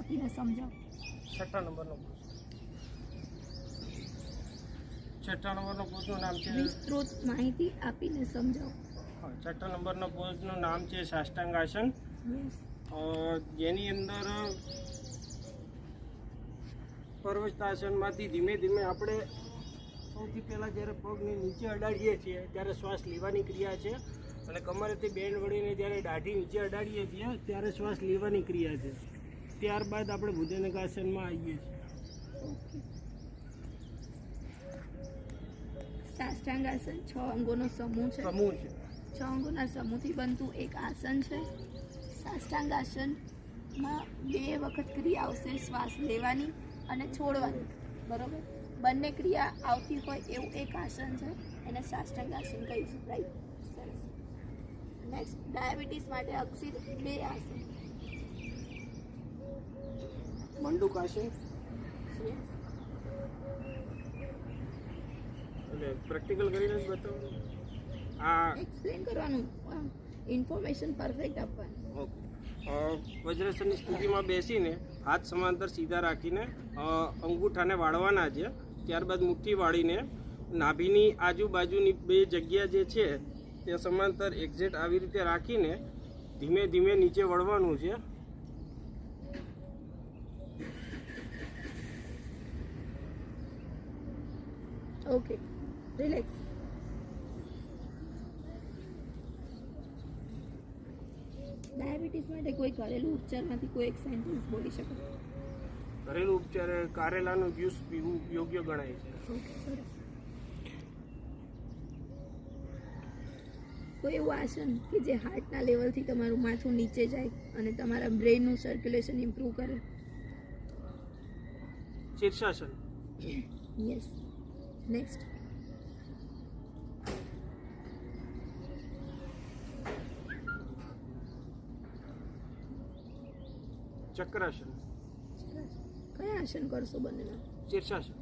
આપીને સમજાવો. છઠ્ઠા નંબરનો પોઝનું નામ છે વિસ્તૃત માહિતી આપીને સમજાવો. છઠ્ઠા નંબરના પોઝનું નામ છે સાષ્ટાંગ આસન, યસ. જેની અંદર પર્વતાસનમાંથી ધીમે ધીમે આપણે સૌથી પહેલાં જ્યારે પગને નીચે અડાડીએ છીએ ત્યારે શ્વાસ લેવાની ક્રિયા છે, અને કમરેથી બેન્ડ વળીને જ્યારે દાઢી નીચે અડાડીએ છીએ ત્યારે શ્વાસ લેવાની ક્રિયા છે. ત્યારબાદ આપણે ભુજંગાસનમાં આવીએ છીએ. સાષ્ટાંગ આસન 6 અંગોનો સમૂહ છે. 6 અંગોના સમૂહથી બનતું એક આસન છે. સાષ્ટાંગ આસનમાં 2 વખત ક્રિયા આવશે, શ્વાસ લેવાની અને છોડવાની. બરોબર, બંને ક્રિયા આવતી હોય એવું એક આસન છે, એને સાષ્ટાંગ આસન કહીશું. રાઈટ, સરસ. નેક્સ્ટ, ડાયાબિટીસ માટે અક્ષિત 2 આસન. મંડુક આસન, એટલે પ્રેક્ટિકલ કરીને જ બતાવો. આ એક્સપ્લેન કરવાનું, ઇન્ફોર્મેશન પરફેક્ટ આપવાનું. ઓકે. વજ્રાસનની સ્થિતિમાં બેસીને હાથ સમાંતર સીધા રાખીને અંગૂઠાને વાળવાના છે. ત્યારબાદ મુઠ્ઠી વાળીને નાભીની આજુબાજુની 2 જગ્યા જે છે તે સમાંતર એક્ઝેક્ટ આવી રીતે રાખીને ધીમે ધીમે નીચે વળવાનું છે. Okay, relax. ડાયાબિટીસ માટે કોઈ ઘરેલું ઉપચારમાંથી કોઈ એક સેન્ટેન્સ બોલી શકો? ઘરેલું ઉપચાર કારેલાનું જ્યુસ પીવું યોગ્ય ગણાય છે. ઓકે, સરસ. કોઈ એવું આસન કે જે હાર્ટના લેવલથી તમારું માથું નીચે જાય અને તમારા બ્રેનનું સર્ક્યુલેશન ઇમ્પ્રૂવ કરે? શીર્ષાસન, યસ. નેક્સ્ટ, ચક્રાસન, કયા આસન કરશો બંનેમાં? શીર્ષાસન,